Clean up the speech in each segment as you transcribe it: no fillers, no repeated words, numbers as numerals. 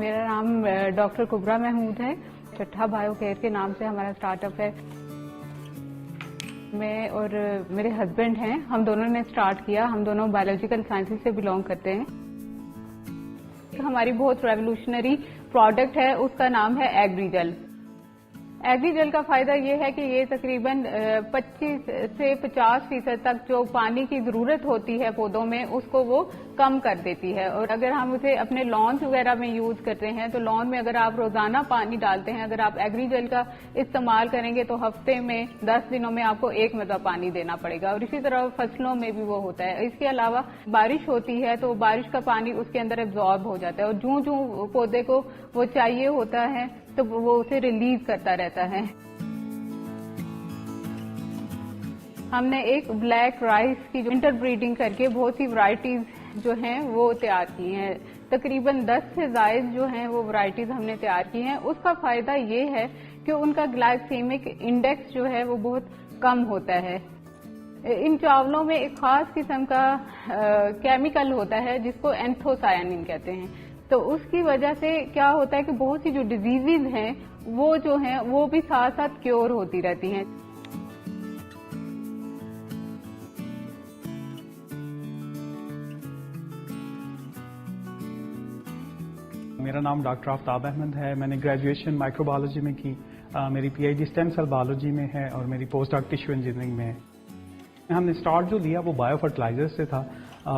मेरा नाम डॉक्टर कुबरा महमूद है। चट्ठा बायो केयर के नाम से हमारा स्टार्टअप है। मैं और मेरे हस्बैंड हैं, हम दोनों ने स्टार्ट किया। हम दोनों बायोलॉजिकल साइंसेज से बिलोंग करते हैं। हमारी बहुत रेवोल्यूशनरी प्रोडक्ट है, उसका नाम है एग्रीजेल। एग्रीजेल का फायदा ये है कि ये तकरीबन 25 से 50% तक जो पानी की जरूरत होती है पौधों में, उसको वो कम कर देती है। और अगर हम उसे अपने लॉन वगैरह में यूज करते हैं तो लॉन में अगर आप रोजाना पानी डालते हैं, अगर आप एग्रीजेल का इस्तेमाल करेंगे तो हफ्ते में 10 दिनों में आपको 1 मरतबा पानी देना पड़ेगा। और इसी तरह फसलों में भी वो होता है। इसके अलावा बारिश होती है तो बारिश का पानी उसके अंदर एब्जॉर्ब हो जाता है और जूं जूं पौधे को वो चाहिए होता है तो वो उसे रिलीज करता रहता है। हमने एक ब्लैक राइस की जो इंटरब्रीडिंग करके बहुत सी वैरायटीज जो हैं वो तैयार की हैं। तकरीबन 10 से ज्यादा जो हैं वो वैरायटीज हमने तैयार की हैं। उसका फायदा ये है कि उनका ग्लाइसेमिक इंडेक्स जो है वो बहुत कम होता है। इन चावलों में एक खास किस्म का केमिकल होता है जिसको एंथोसायानिन कहते हैं। तो उसकी वजह से क्या होता है कि बहुत सी जो डिजीजेज हैं वो जो हैं वो भी साथ साथ क्योर होती रहती हैं। मेरा नाम डॉक्टर आफ्ताब अहमद है। मैंने ग्रेजुएशन माइक्रोबायोलॉजी में की। मेरी पीएचडी स्टेम सेल बायोलॉजी में है और मेरी पोस्ट डॉक टिश्यू इंजीनियरिंग में है। हमने स्टार्ट जो लिया वो बायो फर्टिलाइजर से था।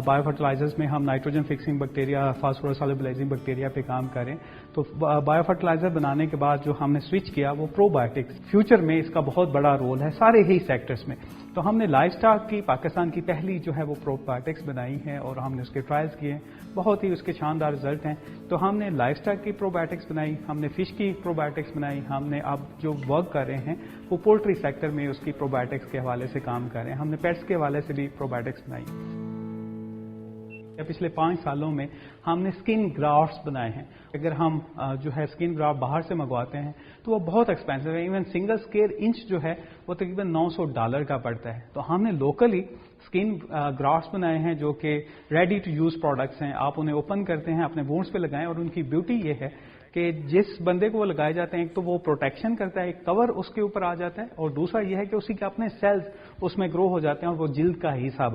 बायो फर्टिलाइजर्स में हम nitrogen fixing bacteria, phosphorus solubilising bacteria पे काम करें। तो बायो फर्टिलाइजर बनाने के बाद जो हमने स्विच किया वो प्रोबायोटिक्स। फ्यूचर में इसका बहुत बड़ा रोल है सारे ही सेक्टर्स में। तो हमने लाइवस्टॉक की पाकिस्तान की पहली जो है वो प्रोबायोटिक्स बनाई है और हमने उसके ट्रायल्स किए। बहुत ही उसके शानदार रिजल्ट हैं। तो हमने लाइवस्टॉक की प्रोबायोटिक्स बनाई, हमने फिश की प्रोबायोटिक्स बनाई। हमने अब जो वर्क कर रहे हैं वो पोल्ट्री सेक्टर में उसकी प्रोबायोटिक्स के हवाले से काम कर रहे हैं। हमने पेट्स के हवाले से भी प्रोबायोटिक्स बनाई। पिछले 5 सालों में हमने स्किन ग्राफ्ट्स बनाए हैं। अगर हम जो है स्किन ग्राफ्ट बाहर से मंगवाते हैं तो वो बहुत एक्सपेंसिव है। इवन सिंगल स्क्वायर इंच जो है वो तकरीबन $900 का पड़ता है। तो हमने लोकली स्किन ग्राफ्ट्स बनाए हैं जो कि रेडी टू यूज प्रोडक्ट्स हैं। आप उन्हें ओपन करते हैं, अपने वुंड्स पे लगाएं और उनकी ब्यूटी ये है कि जिस बंदे को वो लगाए जाते हैं एक तो वो प्रोटेक्शन करता है, एक कवर उसके ऊपर आ जाता है और दूसरा ये है कि उसी के अपने सेल्स उसमें ग्रो हो जाते हैं और वो जिल्द का हिस्सा